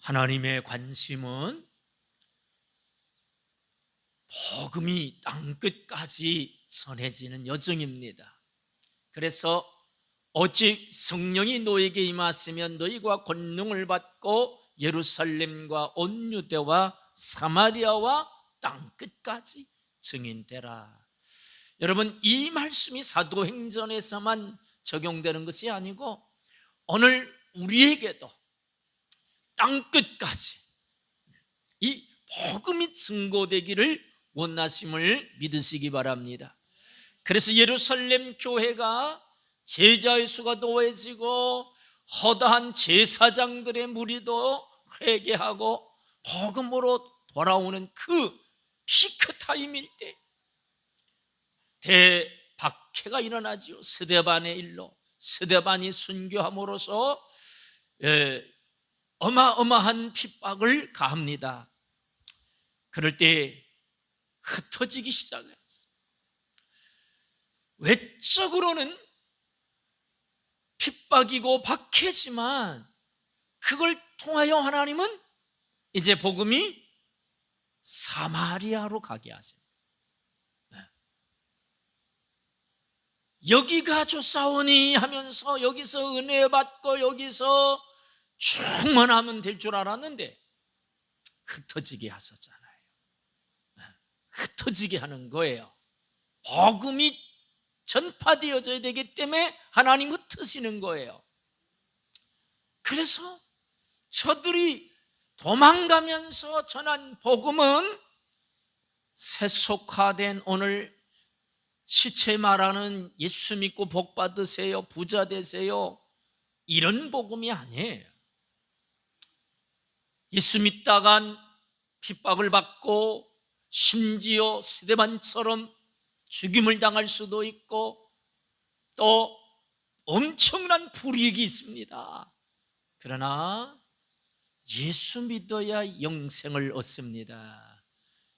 하나님의 관심은 복음이 땅끝까지 전해지는 여정입니다. 그래서 오직 성령이 너에게 임하시면 너희가 권능을 받고 예루살렘과 온 유대와 사마리아와 땅끝까지 증인되라. 여러분, 이 말씀이 사도행전에서만 적용되는 것이 아니고 오늘 우리에게도 땅끝까지 이 복음이 증거되기를 원하심을 믿으시기 바랍니다. 그래서 예루살렘 교회가 제자의 수가 더해지고 허다한 제사장들의 무리도 회개하고 복음으로 돌아오는 그 피크 타임일 때 대박해가 일어나지요. 스데반의 일로 스데반이 순교함으로써 어마어마한 핍박을 가합니다. 그럴 때 흩어지기 시작했어요. 외적으로는 핍박이고 박해지만 그걸 통하여 하나님은 이제 복음이 사마리아로 가게 하십니다. 여기가 좋사오니 하면서 여기서 은혜 받고 여기서 충만하면 될 줄 알았는데 흩어지게 하셨잖아요. 흩어지게 하는 거예요. 복음이 전파되어져야 되기 때문에 하나님 흩으시는 거예요. 그래서 저들이 도망가면서 전한 복음은 세속화된 오늘 시체 말하는 예수 믿고 복 받으세요, 부자 되세요, 이런 복음이 아니에요. 예수 믿다간 핍박을 받고 심지어 스데반처럼 죽임을 당할 수도 있고 또 엄청난 불이익이 있습니다. 그러나 예수 믿어야 영생을 얻습니다.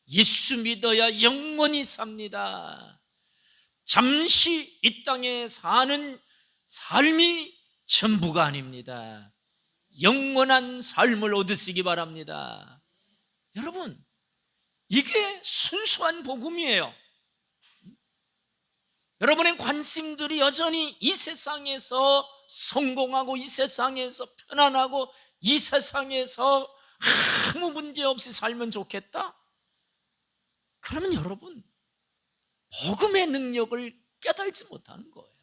예수 믿어야 영원히 삽니다. 잠시 이 땅에 사는 삶이 전부가 아닙니다. 영원한 삶을 얻으시기 바랍니다. 여러분, 이게 순수한 복음이에요. 여러분의 관심들이 여전히 이 세상에서 성공하고 이 세상에서 편안하고 이 세상에서 아무 문제 없이 살면 좋겠다? 그러면 여러분, 복음의 능력을 깨달지 못하는 거예요.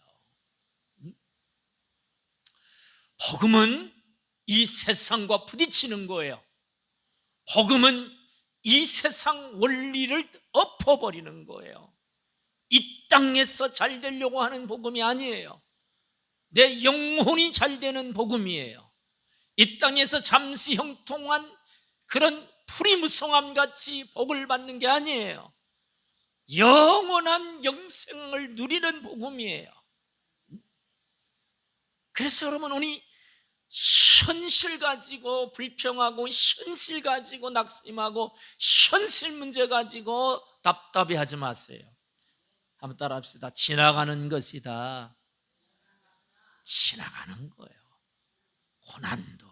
복음은 이 세상과 부딪히는 거예요. 복음은 이 세상 원리를 엎어버리는 거예요. 이 땅에서 잘 되려고 하는 복음이 아니에요. 내 영혼이 잘 되는 복음이에요. 이 땅에서 잠시 형통한 그런 풀이무성함 같이 복을 받는 게 아니에요. 영원한 영생을 누리는 복음이에요. 그래서 여러분, 우리 현실 가지고 불평하고 현실 가지고 낙심하고 현실 문제 가지고 답답해하지 마세요. 한번 따라 합시다. 지나가는 것이다. 지나가는 거예요. 고난도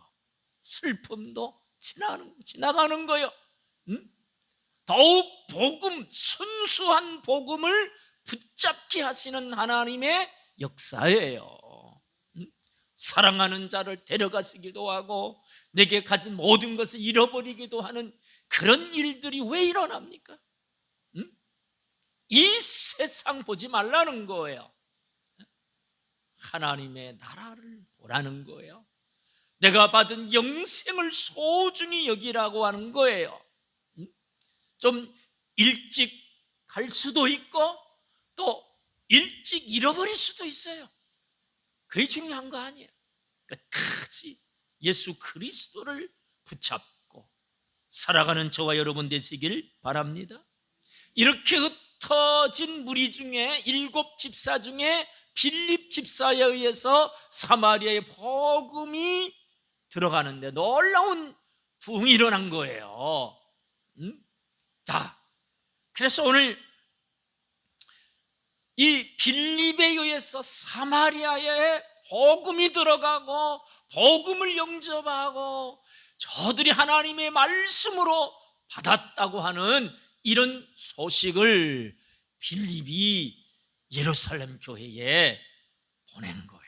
슬픔도 지나가는 거예요. 더욱 복음, 순수한 복음을 붙잡게 하시는 하나님의 역사예요. 사랑하는 자를 데려가시기도 하고 내게 가진 모든 것을 잃어버리기도 하는 그런 일들이 왜 일어납니까? 이 세상 보지 말라는 거예요. 하나님의 나라를 보라는 거예요. 내가 받은 영생을 소중히 여기라고 하는 거예요. 좀 일찍 갈 수도 있고 또 일찍 잃어버릴 수도 있어요. 그게 중요한 거 아니에요. 끝까지 예수 그리스도를 붙잡고 살아가는 저와 여러분 되시길 바랍니다. 이렇게 흩어진 무리 중에 7 집사 중에 빌립 집사에 의해서 사마리아의 복음이 들어가는데 놀라운 부흥이 일어난 거예요. 자, 그래서 오늘 이 빌립에 의해서 사마리아의 복음이 들어가고 복음을 영접하고 저들이 하나님의 말씀으로 받았다고 하는 이런 소식을 빌립이 예루살렘 교회에 보낸 거예요.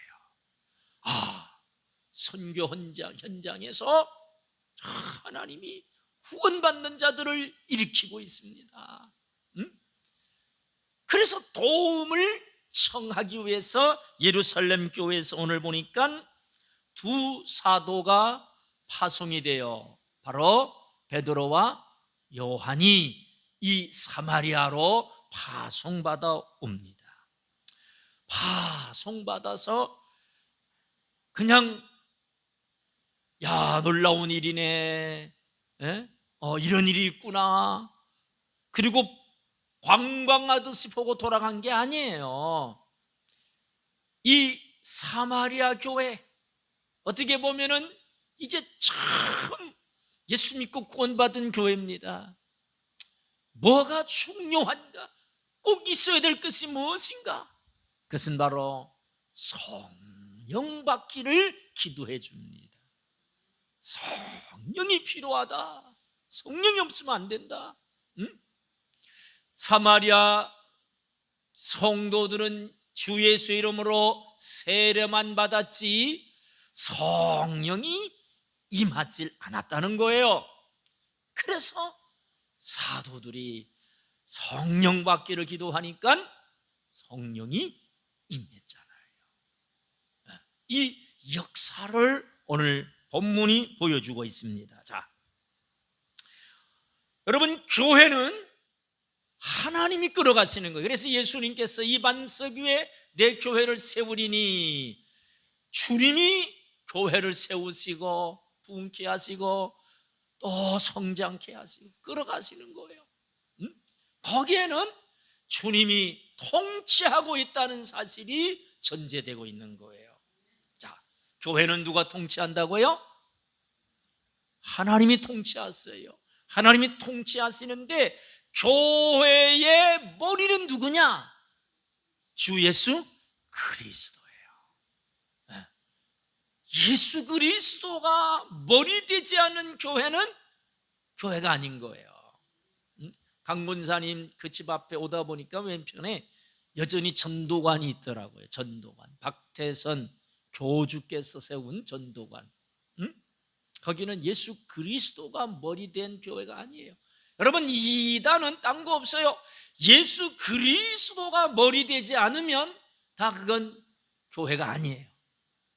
선교 현장에서 하나님이 구원받는 자들을 일으키고 있습니다. 그래서 도움을 청하기 위해서 예루살렘 교회에서 오늘 보니까 두 사도가 파송이 되어 바로 베드로와 요한이 이 사마리아로 파송받아 옵니다. 파송받아서 그냥 놀라운 일이네, 이런 일이 있구나, 그리고 관광하듯이 보고 돌아간 게 아니에요. 이 사마리아 교회, 어떻게 보면은 이제 참 예수 믿고 구원받은 교회입니다. 뭐가 중요한가? 꼭 있어야 될 것이 무엇인가? 그것은 바로 성령 받기를 기도해 줍니다. 성령이 필요하다. 성령이 없으면 안 된다. 사마리아 성도들은 주 예수의 이름으로 세례만 받았지 성령이 임하질 않았다는 거예요. 그래서 사도들이 성령 받기를 기도하니까 성령이 임했잖아요. 이 역사를 오늘 본문이 보여주고 있습니다. 자, 여러분, 교회는 하나님이 끌어가시는 거예요. 그래서 예수님께서 이 반석 위에 내 교회를 세우리니, 주님이 교회를 세우시고 부흥케 하시고 또 성장케 하시고 끌어가시는 거예요. 거기에는 주님이 통치하고 있다는 사실이 전제되고 있는 거예요. 자, 교회는 누가 통치한다고요? 하나님이 통치하세요. 하나님이 통치하시는데 교회의 머리는 누구냐? 주 예수 그리스도예요. 예수 그리스도가 머리 되지 않은 교회는 교회가 아닌 거예요. 강문사님 그 집 앞에 오다 보니까 왼편에 여전히 전도관이 있더라고요. 전도관, 박태선 교주께서 세운 전도관. 거기는 예수 그리스도가 머리 된 교회가 아니에요. 여러분, 이단은 딴 거 없어요. 예수 그리스도가 머리 되지 않으면 다 그건 교회가 아니에요.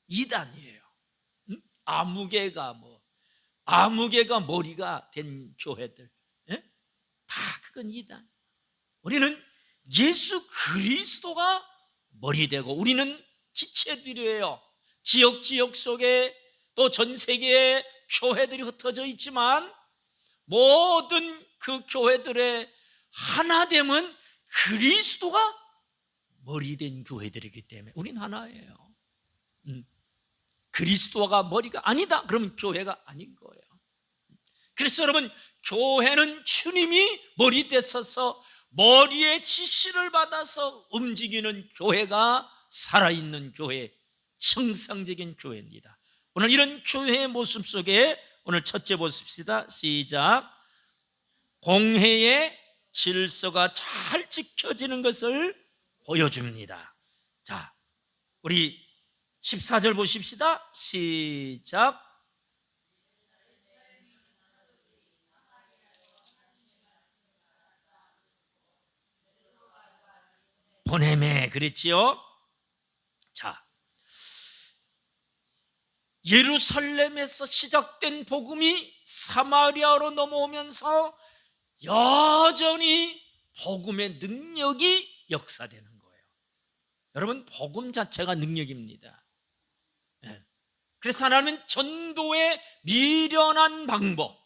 이단이에요. 아무개가 머리가 된 교회들, 다 그건 이단. 우리는 예수 그리스도가 머리 되고 우리는 지체들이에요. 지역 속에 또 전 세계에 교회들이 흩어져 있지만 모든 그 교회들의 하나됨은 그리스도가 머리 된 교회들이기 때문에 우린 하나예요. 그리스도가 머리가 아니다 그러면 교회가 아닌 거예요. 그래서 여러분, 교회는 주님이 머리 되셔서 머리의 지시를 받아서 움직이는 교회가 살아있는 교회, 정상적인 교회입니다. 오늘 이런 교회의 모습 속에 오늘 첫째 보십시다. 시작. 공회의 질서가 잘 지켜지는 것을 보여줍니다. 자, 우리 14절 보십시다. 시작. 보내매, 그랬지요? 자, 예루살렘에서 시작된 복음이 사마리아로 넘어오면서 여전히 복음의 능력이 역사되는 거예요. 여러분, 복음 자체가 능력입니다. 그래서 하나님은 전도의 미련한 방법,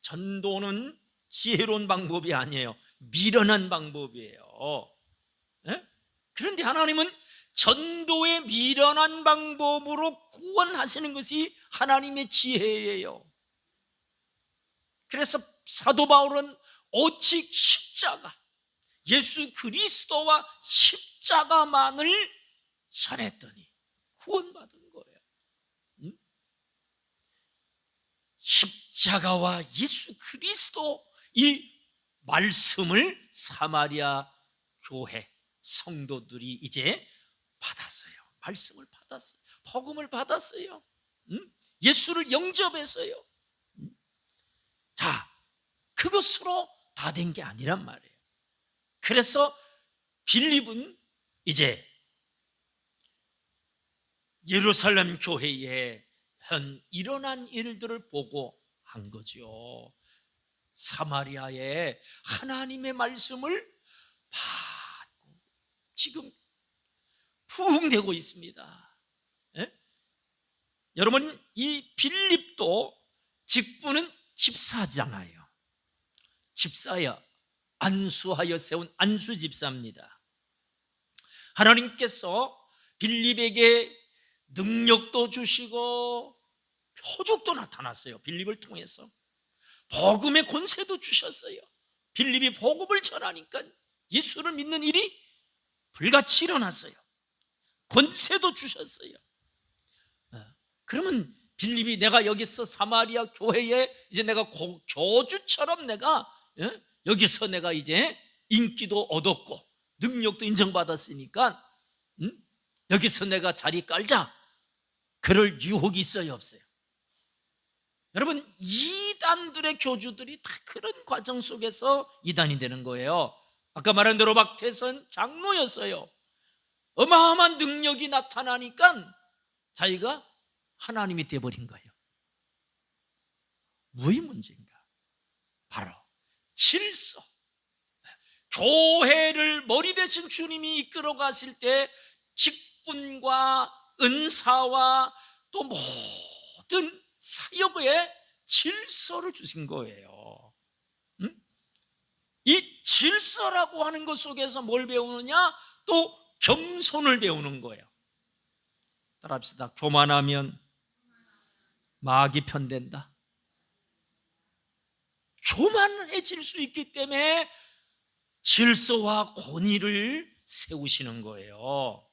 전도는 지혜로운 방법이 아니에요. 미련한 방법이에요. 그런데 하나님은 전도의 미련한 방법으로 구원하시는 것이 하나님의 지혜예요. 그래서 사도 바울은 오직 십자가, 예수 그리스도와 십자가만을 전했더니 구원받은 거예요. 십자가와 예수 그리스도 이 말씀을 사마리아 교회 성도들이 이제 받았어요. 말씀을 받았어요. 복음을 받았어요. 예수를 영접했어요. 자, 그것으로 다 된 게 아니란 말이에요. 그래서 빌립은 이제 예루살렘 교회에 현 일어난 일들을 보고 한 거죠. 사마리아에 하나님의 말씀을 받고 지금 부흥되고 있습니다. 예? 여러분, 이 빌립도 직분은 집사잖아요. 집사야, 안수하여 세운 안수 집사입니다. 하나님께서 빌립에게 능력도 주시고 표적도 나타났어요. 빌립을 통해서 복음의 권세도 주셨어요. 빌립이 복음을 전하니까 예수를 믿는 일이 불같이 일어났어요. 권세도 주셨어요. 그러면 빌립이 내가 여기서 사마리아 교회에 이제 내가 교주처럼 내가 여기서 내가 이제 인기도 얻었고 능력도 인정받았으니까 여기서 내가 자리 깔자, 그럴 유혹이 있어요, 없어요? 여러분, 이단들의 교주들이 다 그런 과정 속에서 이단이 되는 거예요. 아까 말한 대로 박태선 장로였어요. 어마어마한 능력이 나타나니까 자기가 하나님이 되어버린 거예요. 무엇이 문제인가? 바로 질서. 교회를 머리 대신 주님이 이끌어 가실 때 직분과 은사와 또 모든 사역의 질서를 주신 거예요. 이 질서라고 하는 것 속에서 뭘 배우느냐? 또 겸손을 배우는 거예요. 따라합시다. 교만하면 마귀 편된다. 교만해질 수 있기 때문에 질서와 권위를 세우시는 거예요.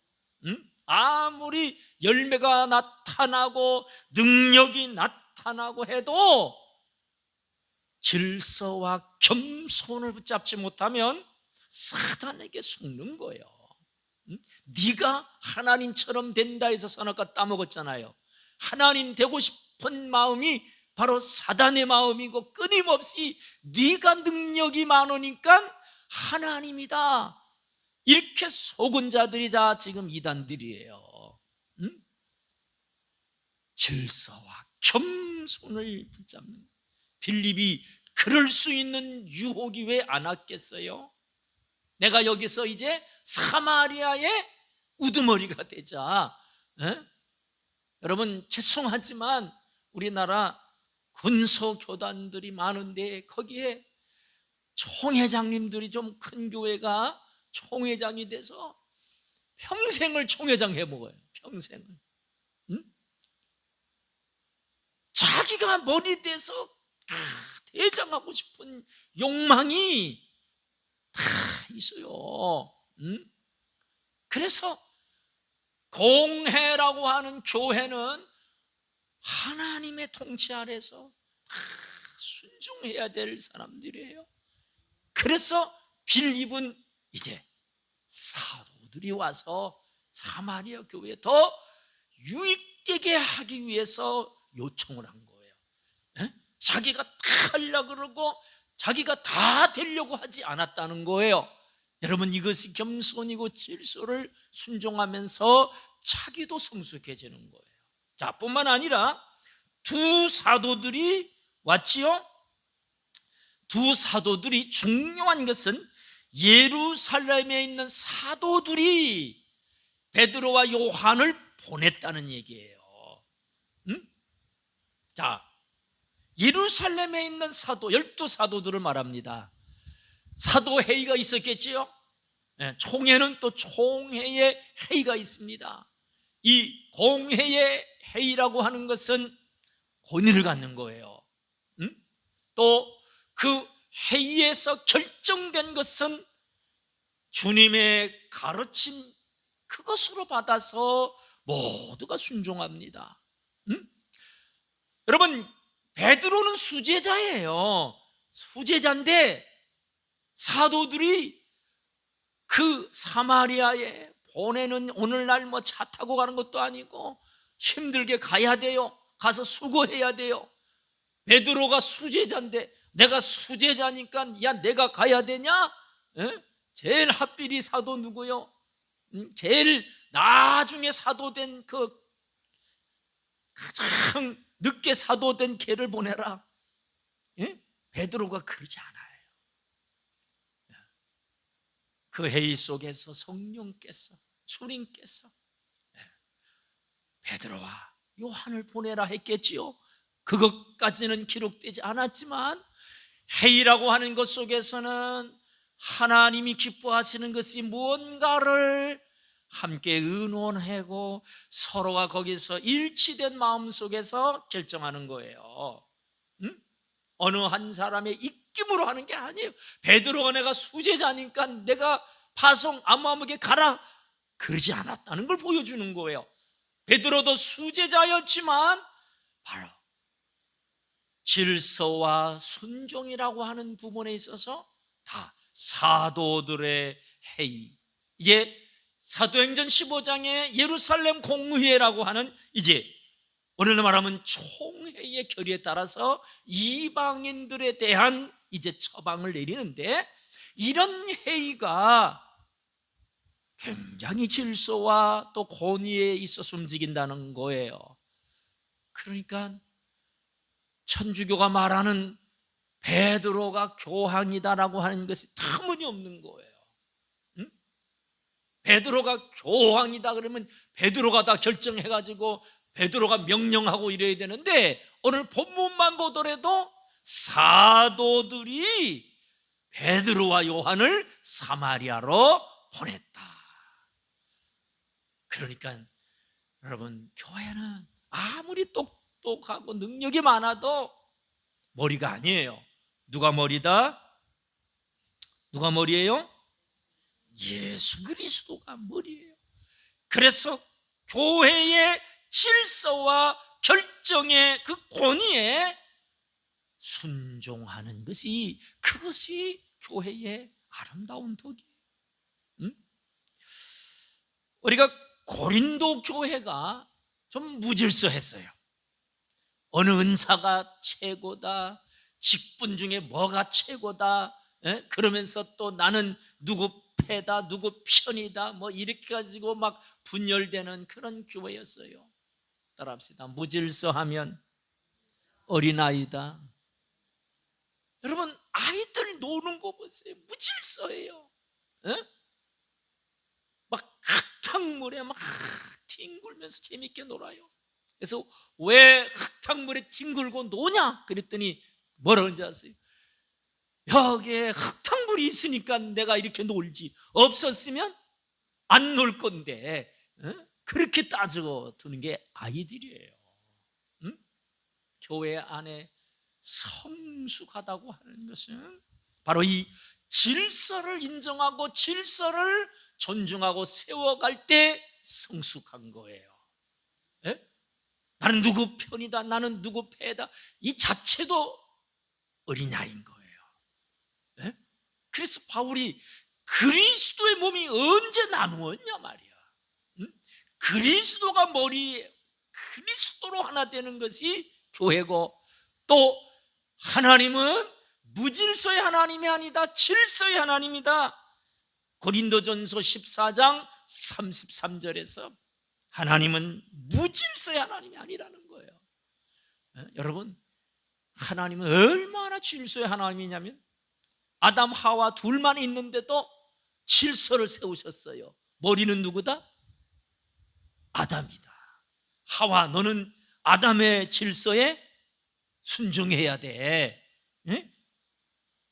아무리 열매가 나타나고 능력이 나타나고 해도 질서와 겸손을 붙잡지 못하면 사단에게 속는 거예요. 네가 하나님처럼 된다 해서 선악과 따먹었잖아요. 하나님 되고 싶은 마음이 바로 사단의 마음이고 끊임없이 네가 능력이 많으니까 하나님이다, 이렇게 속은 자들이 다 지금 이단들이에요. 질서와 겸손을 붙잡는, 빌립이 그럴 수 있는 유혹이 왜 안 왔겠어요? 내가 여기서 이제 사마리아의 우두머리가 되자. 여러분, 죄송하지만 우리나라 군소교단들이 많은데 거기에 총회장님들이 좀 큰 교회가 총회장이 돼서 평생을 총회장 해먹어요. 평생을. 자기가 머리 대서 대장하고 싶은 욕망이 다 있어요. 그래서 공회라고 하는 교회는 하나님의 통치 아래서 다 순종해야 될 사람들이에요. 그래서 빌립은 이제 사도들이 와서 사마리아 교회에 더 유익되게 하기 위해서 요청을 한 거예요. 자기가 다 하려고 그러고 자기가 다 되려고 하지 않았다는 거예요. 여러분, 이것이 겸손이고 질서를 순종하면서 자기도 성숙해지는 거예요. 자, 뿐만 아니라 두 사도들이 왔지요. 두 사도들이, 중요한 것은 예루살렘에 있는 사도들이 베드로와 요한을 보냈다는 얘기예요. 자, 예루살렘에 있는 사도, 12사도들을 말합니다. 사도회의가 있었겠지요. 총회는 또 총회의 회의가 있습니다. 이 공회의 회의라고 하는 것은 권위를 갖는 거예요. 또 그 회의에서 결정된 것은 주님의 가르침, 그것으로 받아서 모두가 순종합니다. 여러분, 베드로는 수제자예요. 수제자인데 사도들이 그 사마리아에 보내는, 오늘날 뭐 차 타고 가는 것도 아니고 힘들게 가야 돼요. 가서 수고해야 돼요. 베드로가 수제자인데, 내가 수제자니까 야 내가 가야 되냐? 에? 제일 핫필이 사도 누구요? 제일 나중에 사도된 그 가장 늦게 사도된 걔를 보내라. 예? 베드로가 그러지 않아요. 그 회의 속에서 성령께서, 주님께서 베드로와 요한을 보내라 했겠지요. 그것까지는 기록되지 않았지만 회의라고 하는 것 속에서는 하나님이 기뻐하시는 것이 무언가를 함께 의논하고 서로가 거기서 일치된 마음 속에서 결정하는 거예요. 어느 한 사람의 입김으로 하는 게 아니에요. 베드로가 내가 수제자니까 내가 파송 아무에게 가라, 그러지 않았다는 걸 보여주는 거예요. 베드로도 수제자였지만 바로 질서와 순종이라고 하는 부분에 있어서 다 사도들의 회의, 이제 사도행전 15장에 예루살렘 공회라고 하는, 이제 오늘날 말하면 총회의 결의에 따라서 이방인들에 대한 이제 처방을 내리는데, 이런 회의가 굉장히 질서와 또 권위에 있어서 움직인다는 거예요. 그러니까 천주교가 말하는 베드로가 교황이다라고 하는 것이 터무니없는 거예요. 베드로가 교황이다 그러면 베드로가 다 결정해가지고 베드로가 명령하고 이래야 되는데, 오늘 본문만 보더라도 사도들이 베드로와 요한을 사마리아로 보냈다. 그러니까 여러분, 교회는 아무리 똑똑하고 능력이 많아도 머리가 아니에요. 누가 머리다? 누가 머리예요? 예수 그리스도가 머리예요. 그래서 교회의 질서와 결정의 그 권위에 순종하는 것이, 그것이 교회의 아름다운 덕이에요. 우리가 고린도 교회가 좀 무질서했어요. 어느 은사가 최고다, 직분 중에 뭐가 최고다, 그러면서 또 나는 누구 패다, 누구 편이다, 뭐 이렇게 가지고 막 분열되는 그런 교회였어요. 따라합시다. 무질서하면 어린아이다. 여러분, 아이들 노는 거 보세요. 무질서해요. 막 흙탕물에 막 뒹굴면서 재밌게 놀아요. 그래서 왜 흙탕물에 뒹굴고 노냐 그랬더니 뭐라 그런지 아세요? 여기에 흙탕물이 있으니까 내가 이렇게 놀지, 없었으면 안 놀 건데, 그렇게 따져 두는 게 아이들이에요. 교회 안에 성숙하다고 하는 것은 바로 이 질서를 인정하고 질서를 존중하고 세워갈 때 성숙한 거예요. 나는 누구 편이다, 나는 누구 패다, 이 자체도 어린아이인 거예요. 그래서 바울이 그리스도의 몸이 언제 나누었냐 말이야. 그리스도가 머리, 그리스도로 하나 되는 것이 교회고, 또 하나님은 무질서의 하나님이 아니다, 질서의 하나님이다. 고린도전서 14장 33절에서 하나님은 무질서의 하나님이 아니라는 거예요. 여러분, 하나님은 얼마나 질서의 하나님이냐면 아담 하와 둘만 있는데도 질서를 세우셨어요. 머리는 누구다? 아담이다. 하와, 너는 아담의 질서에 순종해야 돼.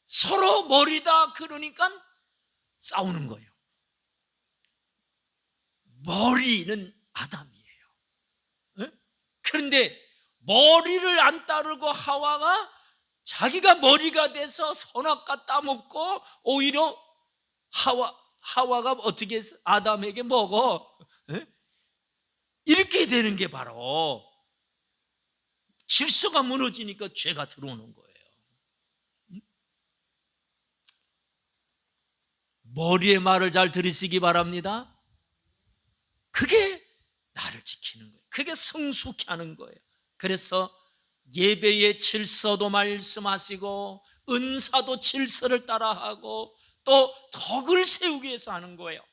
서로 머리다 그러니까 싸우는 거예요. 머리는 아담이에요. 그런데 머리를 안 따르고 하와가 자기가 머리가 돼서 선악과 따먹고, 오히려 하와가 어떻게 해서 아담에게 먹어? 이렇게 되는 게 바로 질서가 무너지니까 죄가 들어오는 거예요. 머리의 말을 잘 들으시기 바랍니다. 그게 나를 지키는 거예요. 그게 성숙해 하는 거예요. 그래서 예배의 질서도 말씀하시고 은사도 질서를 따라하고 또 덕을 세우기 위해서 하는 거예요.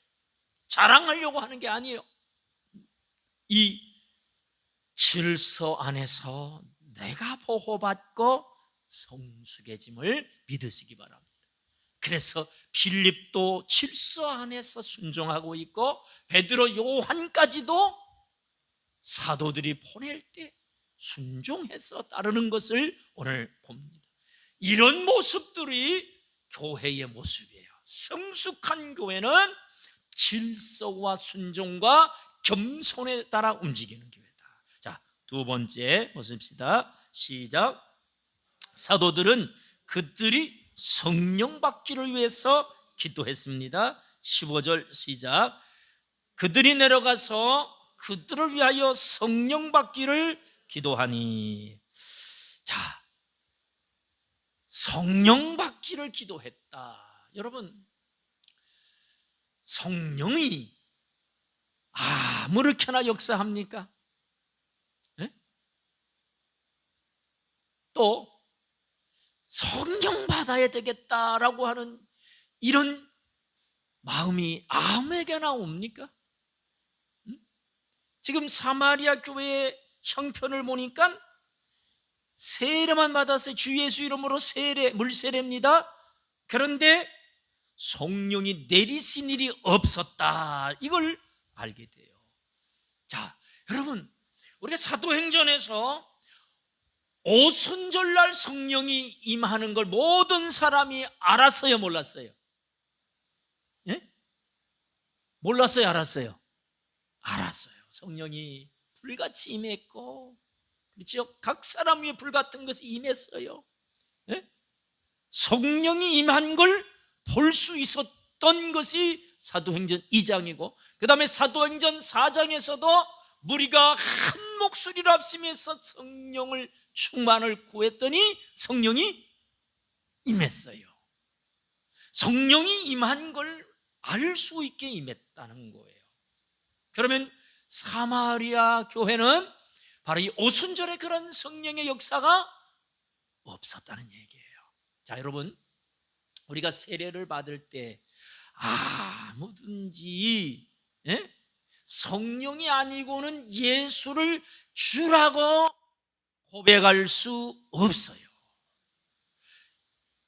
자랑하려고 하는 게 아니에요. 이 질서 안에서 내가 보호받고 성숙해짐을 믿으시기 바랍니다. 그래서 빌립도 질서 안에서 순종하고 있고 베드로, 요한까지도 사도들이 보낼 때 순종해서 따르는 것을 오늘 봅니다. 이런 모습들이 교회의 모습이에요. 성숙한 교회는 질서와 순종과 겸손에 따라 움직이는 교회다. 자, 두 번째 보십시다. 시작. 사도들은 그들이 성령 받기를 위해서 기도했습니다. 15절 시작. 그들이 내려가서 그들을 위하여 성령 받기를 기도하니. 자, 성령 받기를 기도했다. 여러분, 성령이 아무렇게나 역사합니까? 네? 또 성령 받아야 되겠다라고 하는 이런 마음이 아무에게나 옵니까? 지금 사마리아 교회의 형편을 보니까 세례만 받았어요. 주 예수 이름으로 세례, 물세례입니다. 그런데 성령이 내리신 일이 없었다. 이걸 알게 돼요. 자, 여러분, 우리가 사도행전에서 오순절날 성령이 임하는 걸 모든 사람이 알았어요, 몰랐어요? 예? 몰랐어요, 알았어요? 알았어요. 성령이 불같이 임했고, 그렇죠? 각 사람 위에 불 같은 것이 임했어요. 예? 성령이 임한 걸 볼 수 있었던 것이 사도행전 2장이고 그 다음에 사도행전 4장에서도 무리가 한 목소리로 합심해서 성령을 충만을 구했더니 성령이 임했어요. 성령이 임한 걸 알 수 있게 임했다는 거예요. 그러면 사마리아 교회는 바로 이 오순절에 그런 성령의 역사가 없었다는 얘기예요. 자, 여러분, 우리가 세례를 받을 때 아무든지 성령이 아니고는 예수를 주라고 고백할 수 없어요.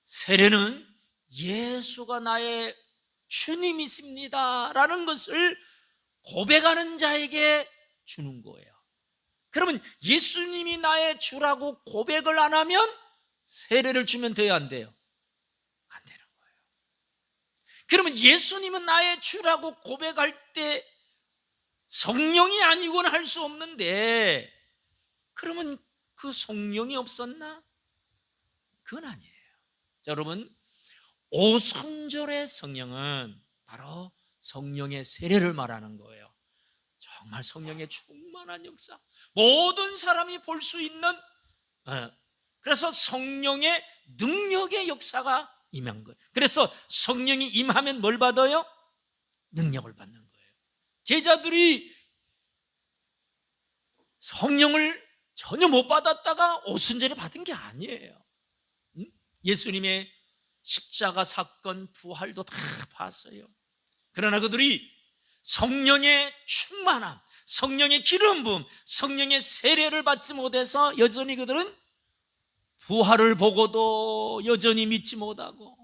세례는 예수가 나의 주님이십니다 라는 것을 고백하는 자에게 주는 거예요. 그러면 예수님이 나의 주라고 고백을 안 하면 세례를 주면 돼요, 안 돼요? 안 되는 거예요. 그러면 예수님은 나의 주라고 고백할 때 성령이 아니고는 할 수 없는데 그러면 그 성령이 없었나? 그건 아니에요. 자, 여러분, 오순절의 성령은 바로 성령의 세례를 말하는 거예요. 정말 성령의 충만한 역사, 모든 사람이 볼 수 있는, 그래서 성령의 능력의 역사가 임한 거예요. 그래서 성령이 임하면 뭘 받아요? 능력을 받는 거예요. 제자들이 성령을 전혀 못 받았다가 오순절에 받은 게 아니에요. 예수님의 십자가 사건, 부활도 다 봤어요. 그러나 그들이 성령의 충만함, 성령의 기름 부음, 성령의 세례를 받지 못해서 여전히 그들은 부활을 보고도 여전히 믿지 못하고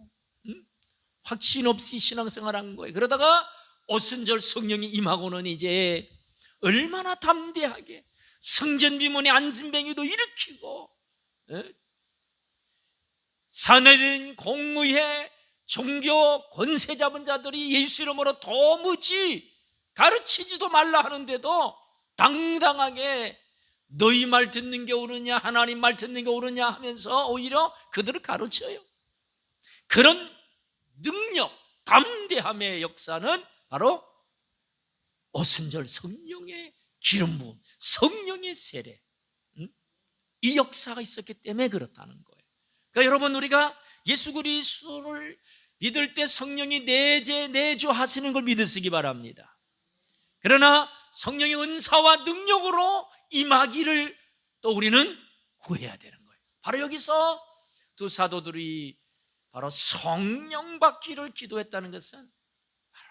확신 없이 신앙생활한 거예요. 그러다가 오순절 성령이 임하고는 이제 얼마나 담대하게 성전 비문에 앉은 뱅이도 일으키고 사내린 공의회 종교 권세 잡은 자들이 예수 이름으로 도무지 가르치지도 말라 하는데도 당당하게 너희 말 듣는 게 옳으냐 하나님 말 듣는 게 옳으냐 하면서 오히려 그들을 가르쳐요. 그런 능력, 담대함의 역사는 바로 오순절 성령의 기름 부음, 성령의 세례, 이 역사가 있었기 때문에 그렇다는 거예요. 그러니까 여러분, 우리가 예수 그리스도를 믿을 때 성령이 내주하시는 걸 믿으시기 바랍니다. 그러나 성령의 은사와 능력으로 임하기를 또 우리는 구해야 되는 거예요. 바로 여기서 두 사도들이 바로 성령 받기를 기도했다는 것은 바로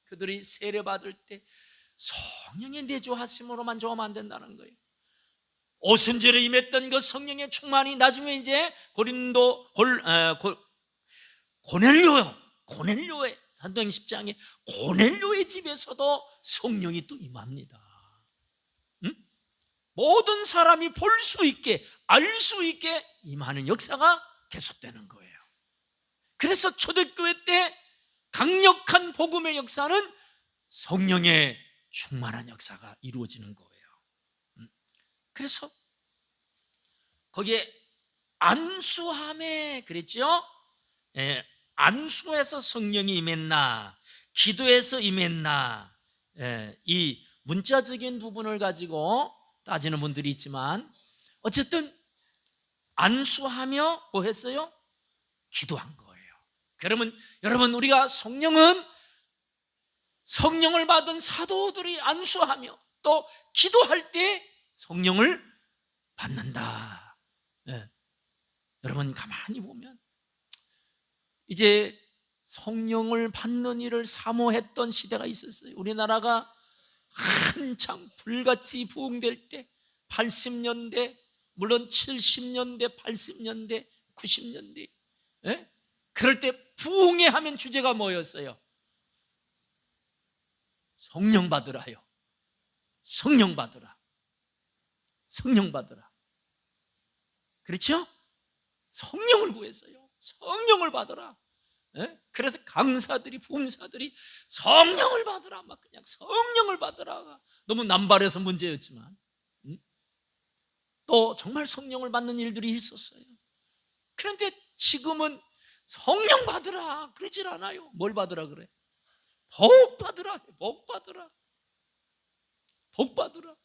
그들이 세례 받을 때 성령의 내주하심으로만 좋아하면 안 된다는 거예요. 오순절에 임했던 그 성령의 충만이 나중에 이제 고넬료의 사도행 10장에 고넬료의 집에서도 성령이 또 임합니다. 모든 사람이 볼 수 있게, 알 수 있게 임하는 역사가 계속되는 거예요. 그래서 초대교회 때 강력한 복음의 역사는 성령의 충만한 역사가 이루어지는 거예요. 그래서 거기에 안수함에 그랬죠? 예, 안수에서 성령이 임했나, 기도에서 임했나, 이 문자적인 부분을 가지고 따지는 분들이 있지만 어쨌든 안수하며 뭐 했어요? 기도한 거예요. 그러면 여러분, 우리가 성령을 받은 사도들이 안수하며 또 기도할 때 성령을 받는다. 여러분, 가만히 보면 이제 성령을 받는 일을 사모했던 시대가 있었어요. 우리나라가 한창 불같이 부흥될 때 80년대, 물론 70년대, 80년대, 90년대, 그럴 때 부흥회 하면 주제가 뭐였어요? 성령 받으라요. 성령 받으라. 성령 받으라. 그렇죠? 성령을 구했어요. 성령을 받으라. 그래서 강사들이, 부흥사들이 성령을 받으라, 막 그냥 성령을 받으라. 너무 남발해서 문제였지만 또 정말 성령을 받는 일들이 있었어요. 그런데 지금은 성령 받으라 그러질 않아요. 뭘 받으라 그래? 복 받으라. 복 받으라. 복 받으라.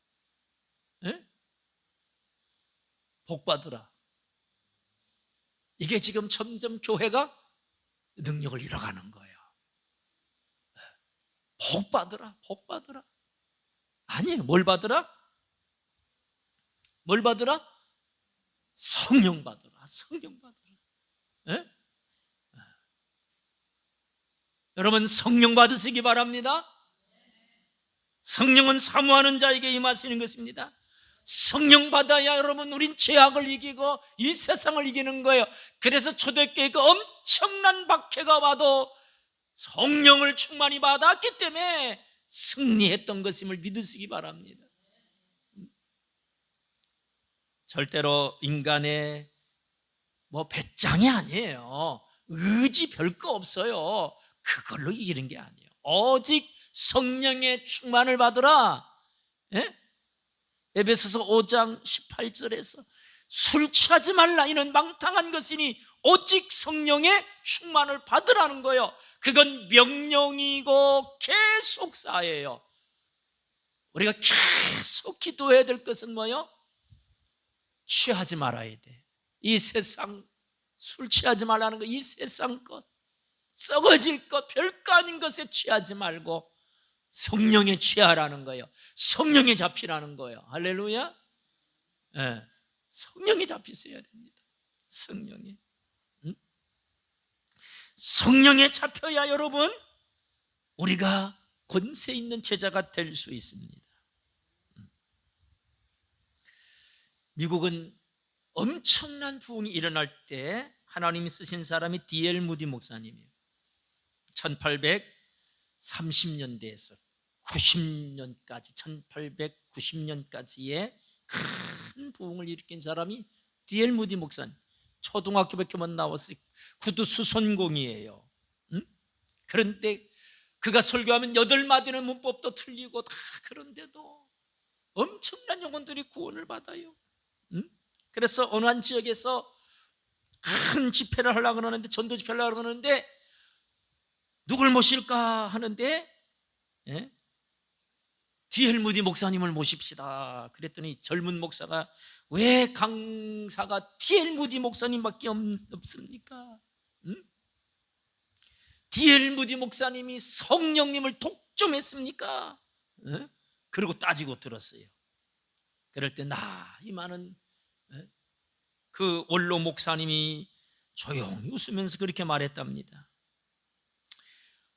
복 받으라. 이게 지금 점점 교회가 능력을 잃어가는 거예요. 복 받으라, 복 받으라. 아니에요. 뭘 받으라? 뭘 받으라? 성령 받으라, 성령 받으라. 여러분, 성령 받으시기 바랍니다. 성령은 사모하는 자에게 임하시는 것입니다. 성령 받아야 여러분, 우린 죄악을 이기고 이 세상을 이기는 거예요. 그래서 초대교회가 엄청난 박해가 와도 성령을 충만히 받았기 때문에 승리했던 것임을 믿으시기 바랍니다. 절대로 인간의 배짱이 아니에요. 의지 별거 없어요. 그걸로 이기는 게 아니에요. 오직 성령의 충만을 받으라. 에베소서 5장 18절에서 술 취하지 말라, 이는 망탕한 것이니 오직 성령의 충만을 받으라는 거예요. 그건 명령이고 계속 사예요. 우리가 계속 기도해야 될 것은 뭐예요? 취하지 말아야 돼. 이 세상, 술 취하지 말라는 거, 이 세상 것, 썩어질 것, 별거 아닌 것에 취하지 말고 성령에 취하라는 거예요. 성령에 잡히라는 거예요. 할렐루야. 성령에 잡히셔야 됩니다. 성령에. 성령에 잡혀야 여러분, 우리가 권세 있는 제자가 될 수 있습니다. 미국은 엄청난 부흥이 일어날 때 하나님이 쓰신 사람이 D.L. 무디 목사님이에요. 1830년대에서 90년까지, 1890년까지의 큰 부흥을 일으킨 사람이 D.L. 무디 목사님. 초등학교밖에만 나왔어요. 그도 수선공이에요. 그런데 그가 설교하면 8마디는 문법도 틀리고 다, 그런데도 엄청난 영혼들이 구원을 받아요. 그래서 어느 한 지역에서 큰 집회를 하려고 그러는데, 전도 집회를 하려고 그러는데 누굴 모실까 하는데 D.L. 무디 목사님을 모십시다. 그랬더니 젊은 목사가 왜 강사가 D.L. 무디 목사님밖에 없습니까? 응? D.L. 무디 목사님이 성령님을 독점했습니까? 응? 그러고 따지고 들었어요. 그럴 때 이 많은 그 원로 목사님이 조용히 웃으면서 그렇게 말했답니다.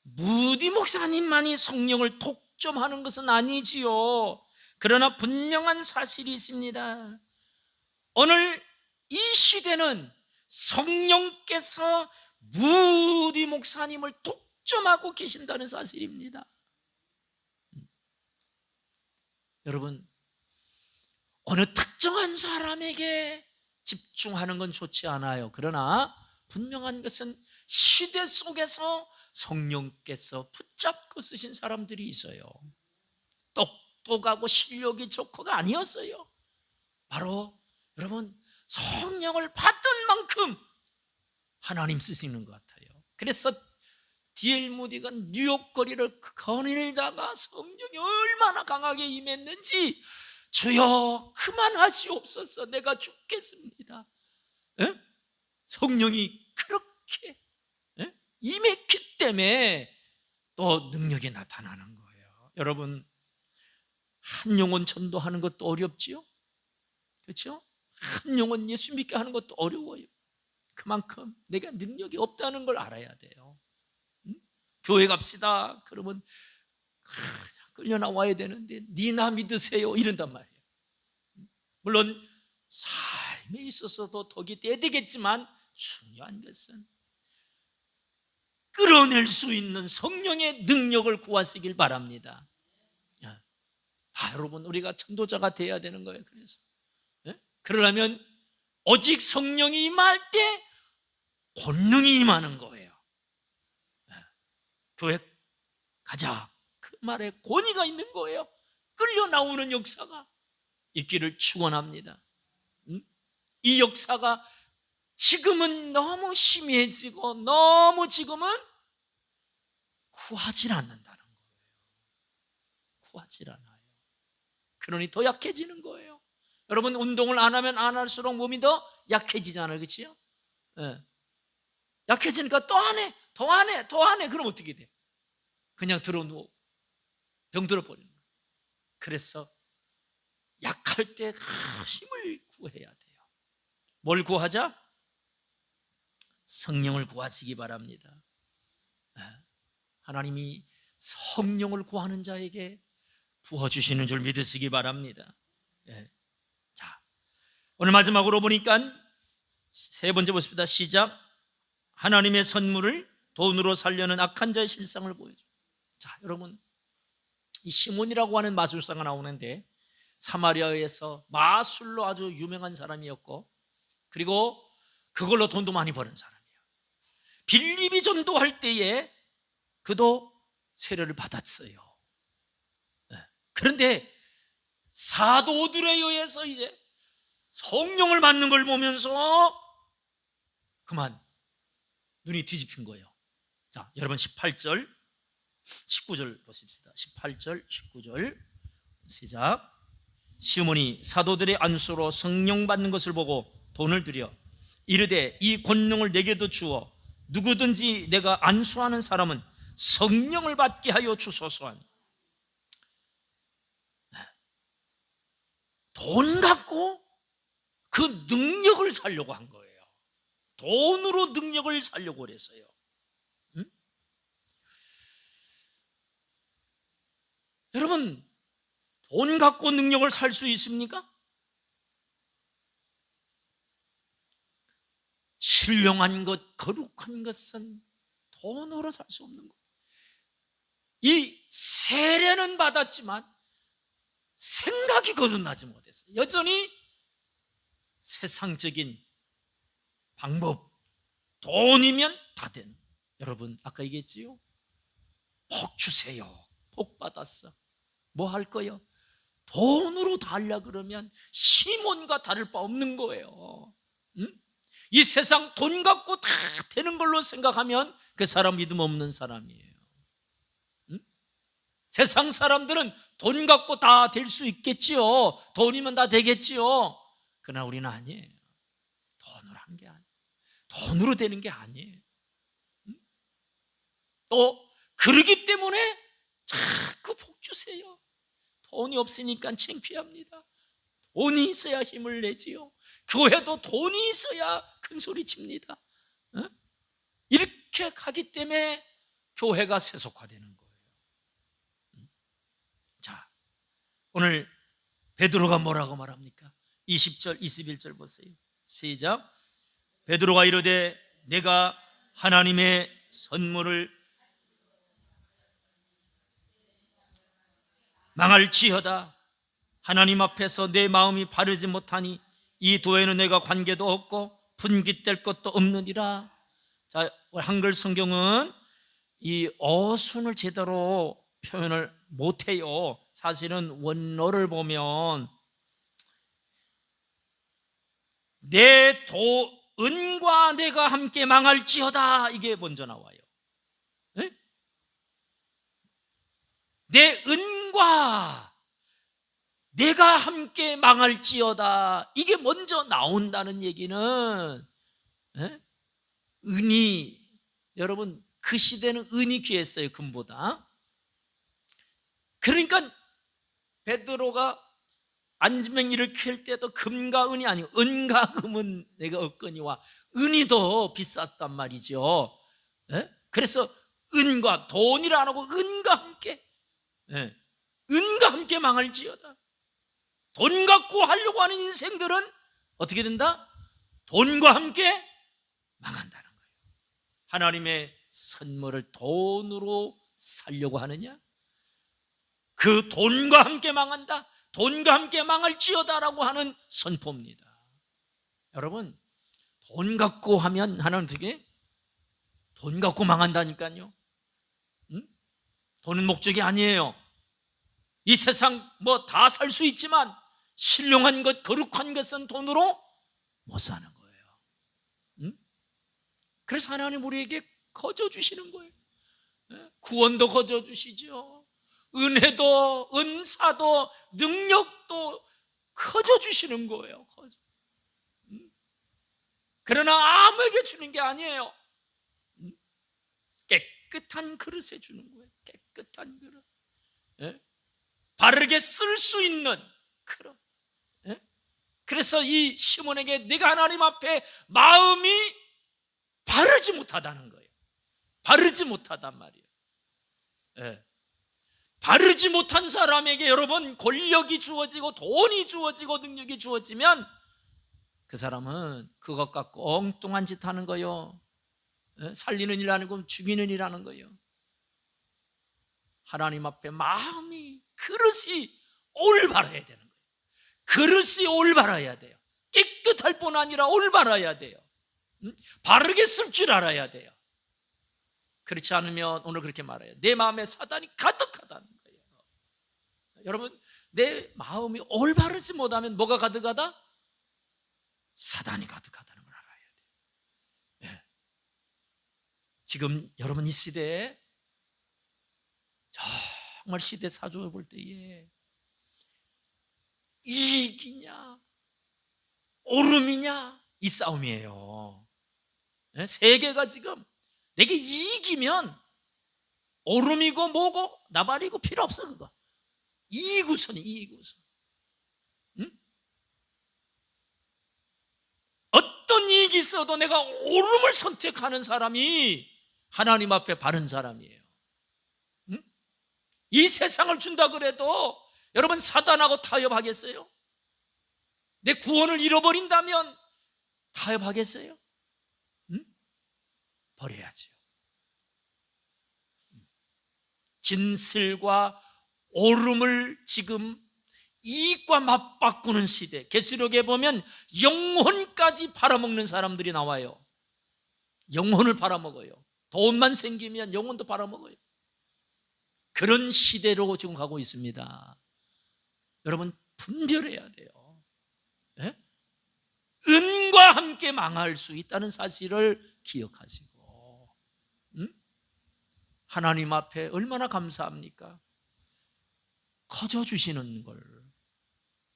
무디 목사님만이 성령을 독점하는 것은 아니지요. 그러나 분명한 사실이 있습니다. 오늘 이 시대는 성령께서 무디 목사님을 독점하고 계신다는 사실입니다. 여러분, 어느 특정한 사람에게 집중하는 건 좋지 않아요. 그러나 분명한 것은 시대 속에서 성령께서 붙잡고 쓰신 사람들이 있어요. 똑똑하고 실력이 좋고가 아니었어요. 바로 여러분, 성령을 받은 만큼 하나님 쓰시는 것 같아요. 그래서 D.L. 무디가 뉴욕 거리를 거닐다가 성령이 얼마나 강하게 임했는지, 주여 그만하시옵소서, 내가 죽겠습니다. 에? 성령이 그렇게 임했기 때문에 또 능력이 나타나는 거예요. 여러분, 한 영혼 전도하는 것도 어렵지요? 그렇죠? 한 영혼 예수 믿게 하는 것도 어려워요. 그만큼 내가 능력이 없다는 걸 알아야 돼요. 교회 갑시다 그러면 끌려 나와야 되는데 니나 믿으세요 이런단 말이에요. 물론 삶에 있어서도 덕이 돼야 되겠지만 중요한 것은 끌어낼 수 있는 성령의 능력을 구하시길 바랍니다. 여러분, 우리가 전도자가 돼야 되는 거예요. 그래서 그러려면 오직 성령이 임할 때 권능이 임하는 거예요. 교회 가자, 그 말에 권위가 있는 거예요. 끌려 나오는 역사가 있기를 축원합니다. 이 역사가 지금은 너무 심해지고 너무 지금은 구하질 않는다는 거예요. 구하질 않아요. 그러니 더 약해지는 거예요. 여러분, 운동을 안 하면 안 할수록 몸이 더 약해지잖아요. 그렇죠? 네. 약해지니까 또 안 해, 더 안 해, 더 안 해. 그럼 어떻게 돼? 그냥 들어 누워 병들어 버리는 거예요. 그래서 약할 때 힘을 구해야 돼요. 뭘 구하자? 성령을 구하시기 바랍니다. 하나님이 성령을 구하는 자에게 부어주시는 줄 믿으시기 바랍니다. 자, 오늘 마지막으로 보니까 세 번째 보십시다. 시작. 하나님의 선물을 돈으로 살려는 악한 자의 실상을 보여줘. 자, 여러분, 이 시몬이라고 하는 마술사가 나오는데 사마리아에서 마술로 아주 유명한 사람이었고, 그리고 그걸로 돈도 많이 버는 사람이에요. 빌립이 전도할 때에 그도 세례를 받았어요. 그런데 사도들에 의해서 이제 성령을 받는 걸 보면서 그만 눈이 뒤집힌 거예요. 자, 여러분 18절 19절 보십시다. 18절 19절 시작. 시몬이 사도들의 안수로 성령 받는 것을 보고 돈을 들여 이르되 이 권능을 내게도 주어 누구든지 내가 안수하는 사람은 성령을 받게 하여 주소서 하니. 돈 갖고 그 능력을 살려고 한 거예요. 돈으로 능력을 살려고 그랬어요. 여러분, 돈 갖고 능력을 살 수 있습니까? 신령한 것, 거룩한 것은 돈으로 살 수 없는 거예요. 이 세례는 받았지만 생각이 거듭나지 못했어요. 여전히 세상적인 방법, 돈이면 다 된. 여러분, 아까 얘기했지요? 복 주세요. 복 받았어. 뭐 할 거요? 돈으로 다 하려 그러면 시몬과 다를 바 없는 거예요. 이 세상 돈 갖고 다 되는 걸로 생각하면 그 사람 믿음 없는 사람이에요. 세상 사람들은 돈 갖고 다 될 수 있겠지요. 돈이면 다 되겠지요. 그러나 우리는 아니에요. 돈으로 하는 게 아니에요. 돈으로 되는 게 아니에요. 또 그러기 때문에 자꾸 복 주세요. 돈이 없으니까 창피합니다. 돈이 있어야 힘을 내지요. 교회도 돈이 있어야 큰 소리 칩니다. 이렇게 가기 때문에 교회가 세속화되는 거예요. 자, 오늘 베드로가 뭐라고 말합니까? 20절, 21절 보세요. 시작. 베드로가 이르되 내가 하나님의 선물을 망할지어다. 하나님 앞에서 내 마음이 바르지 못하니 이 도에는 내가 관계도 없고 분깃될 것도 없느니라. 자, 한글 성경은 이 어순을 제대로 표현을 못해요. 사실은 원어를 보면 내 은과 내가 함께 망할지어다, 이게 먼저 나와요. 네? 내 은과 내가 함께 망할지어다, 이게 먼저 나온다는 얘기는, 네? 은이, 여러분 그 시대는 은이 귀했어요, 금보다. 그러니까 베드로가 안지맹이를 캘 때도 금과 은이 아니고 은과 금은 내가 얻거니와 은이 더 비쌌단 말이죠. 네? 그래서 은과, 돈이라 안 하고 은과 함께, 네. 은과 함께 망할지어다. 돈 갖고 하려고 하는 인생들은 어떻게 된다? 돈과 함께 망한다는 거예요. 하나님의 선물을 돈으로 살려고 하느냐? 그 돈과 함께 망한다. 돈과 함께 망할지어다라고 하는 선포입니다. 여러분, 돈 갖고 하면 하나는 되게 돈 갖고 망한다니까요. 돈은 목적이 아니에요. 이 세상 뭐 다 살 수 있지만 신령한 것, 거룩한 것은 돈으로 못 사는 거예요. 그래서 하나님 우리에게 거저 주시는 거예요. 구원도 거저 주시죠. 은혜도, 은사도, 능력도 거저 주시는 거예요. 거저. 그러나 아무에게 주는 게 아니에요. 깨끗한 그릇에 주는 거예요. 깨끗한 그릇. 바르게 쓸 수 있는 그릇. 그래서 이 시몬에게 내가 하나님 앞에 마음이 바르지 못하다는 거예요. 바르지 못하단 말이에요. 바르지 못한 사람에게 여러분 권력이 주어지고 돈이 주어지고 능력이 주어지면 그 사람은 그것 갖고 엉뚱한 짓 하는 거예요. 살리는 일 아니고 죽이는 일 하는 거예요. 하나님 앞에 마음이, 그릇이 올바라야 되는 거예요. 그릇이 올바라야 돼요. 깨끗할 뿐 아니라 올바라야 돼요. 바르게 쓸 줄 알아야 돼요. 그렇지 않으면 오늘 그렇게 말해요. 내 마음에 사단이 가득하다는 거예요. 여러분, 내 마음이 올바르지 못하면 뭐가 가득하다? 사단이 가득하다는 걸 알아야 돼요. 네. 지금 여러분 이 시대에 정말 시대 사주를 볼 때에 이익이냐 오름이냐 이 싸움이에요. 네? 세계가 지금 내게 이익이면 오름이고 뭐고 나발이고 필요 없어. 그거 이익 우선이, 이익 우선. 어떤 이익이 있어도 내가 오름을 선택하는 사람이 하나님 앞에 바른 사람이에요. 이 세상을 준다 그래도 여러분 사단하고 타협하겠어요? 내 구원을 잃어버린다면 타협하겠어요? 버려야죠. 진실과 오름을 지금 이익과 맞바꾸는 시대. 계시록에 보면 영혼까지 팔아먹는 사람들이 나와요. 영혼을 팔아먹어요. 돈만 생기면 영혼도 팔아먹어요. 그런 시대로 지금 가고 있습니다. 여러분 분별해야 돼요. 네? 은과 함께 망할 수 있다는 사실을 기억하시고, 하나님 앞에 얼마나 감사합니까? 커져주시는 걸,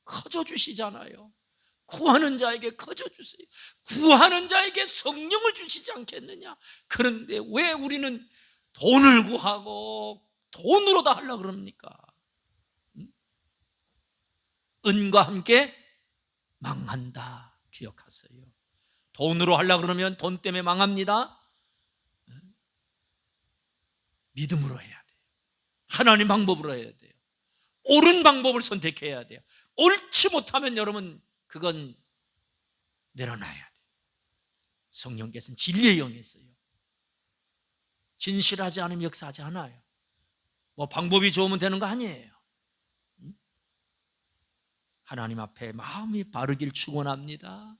커져주시잖아요. 구하는 자에게 커져주세요. 구하는 자에게 성령을 주시지 않겠느냐. 그런데 왜 우리는 돈을 구하고 돈으로 다 하려고 그럽니까? 은과 함께 망한다 기억하세요. 돈으로 하려고 그러면 돈 때문에 망합니다. 믿음으로 해야 돼요. 하나님 방법으로 해야 돼요. 옳은 방법을 선택해야 돼요. 옳지 못하면 여러분 그건 내려놔야 돼요. 성령께서는 진리의 영이세요. 진실하지 않으면 역사하지 않아요. 뭐 방법이 좋으면 되는 거 아니에요. 하나님 앞에 마음이 바르길 축원합니다.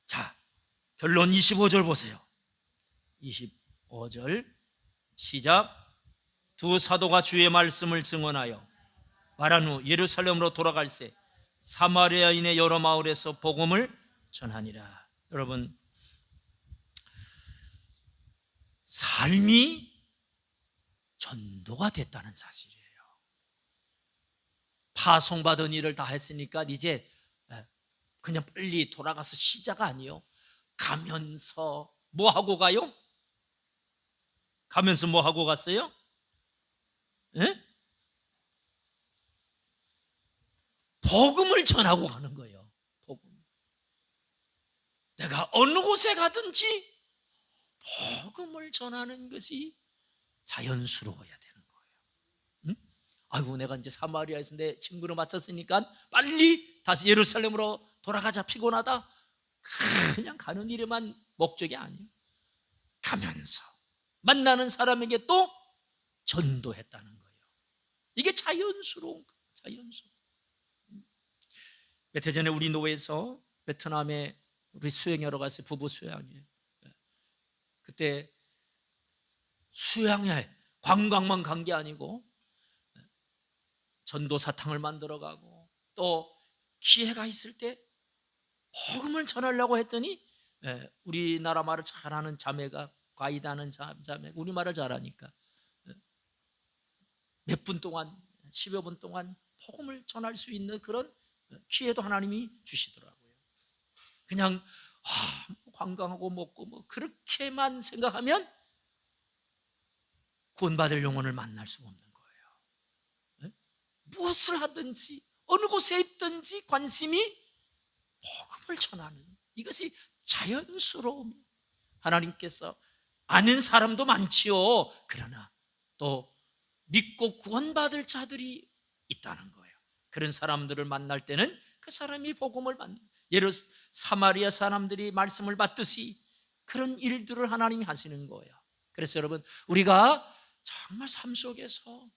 자, 결론 25절 보세요. 25절 시작. 두 사도가 주의 말씀을 증언하여 말한 후 예루살렘으로 돌아갈새 사마리아인의 여러 마을에서 복음을 전하니라. 여러분, 삶이 전도가 됐다는 사실이에요. 파송받은 일을 다 했으니까 이제 그냥 빨리 돌아가서 시자가 아니요. 가면서 뭐 하고 가요? 가면서 뭐 하고 갔어요? 예? 복음을 전하고 가는 거예요. 복음. 내가 어느 곳에 가든지 복음을 전하는 것이 자연스러워야 되는 거예요. 응? 아이고 내가 이제 사마리아에서 내 친구를 마쳤으니까 빨리 다시 예루살렘으로 돌아가자, 피곤하다. 그냥 가는 일에만 목적이 아니에요. 가면서 만나는 사람에게 또 전도했다는 거예요. 이게 자연스러운 거예요. 자연스러운. 몇 해 전에 우리 노회에서 베트남에 우리 수영하러 갔어요. 부부 수영이에요. 그때 수양에 관광만 간 게 아니고 전도사탕을 만들어가고 또 기회가 있을 때 복음을 전하려고 했더니 우리나라 말을 잘하는 자매가 과이다는 자매 우리말을 잘하니까 몇 분 동안 10여 분 동안 복음을 전할 수 있는 그런 기회도 하나님이 주시더라고요. 그냥 관광하고 먹고 뭐 그렇게만 생각하면 구원받을 영혼을 만날 수가 없는 거예요. 무엇을 하든지 어느 곳에 있든지 관심이 복음을 전하는 이것이 자연스러움. 하나님께서 아는 사람도 많지요. 그러나 또 믿고 구원받을 자들이 있다는 거예요. 그런 사람들을 만날 때는 그 사람이 복음을 받는, 예를 사마리아 사람들이 말씀을 받듯이 그런 일들을 하나님이 하시는 거예요. 그래서 여러분, 우리가 정말 삶 속에서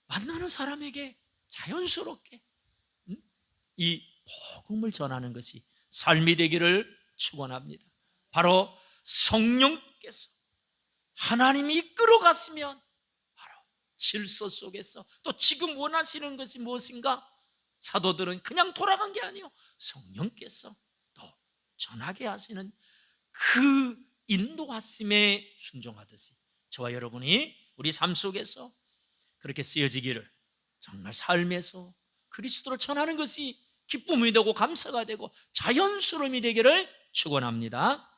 만나는 사람에게 자연스럽게 이 복음을 전하는 것이 삶이 되기를 축원합니다. 바로 성령께서 하나님이 이끌어갔으면 바로 질서 속에서 또 지금 원하시는 것이 무엇인가? 사도들은 그냥 돌아간 게 아니에요. 성령께서 또 전하게 하시는 그 인도하심에 순종하듯이 저와 여러분이 우리 삶 속에서 그렇게 쓰여지기를, 정말 삶에서 그리스도를 전하는 것이 기쁨이 되고 감사가 되고 자연스러움이 되기를 축원합니다.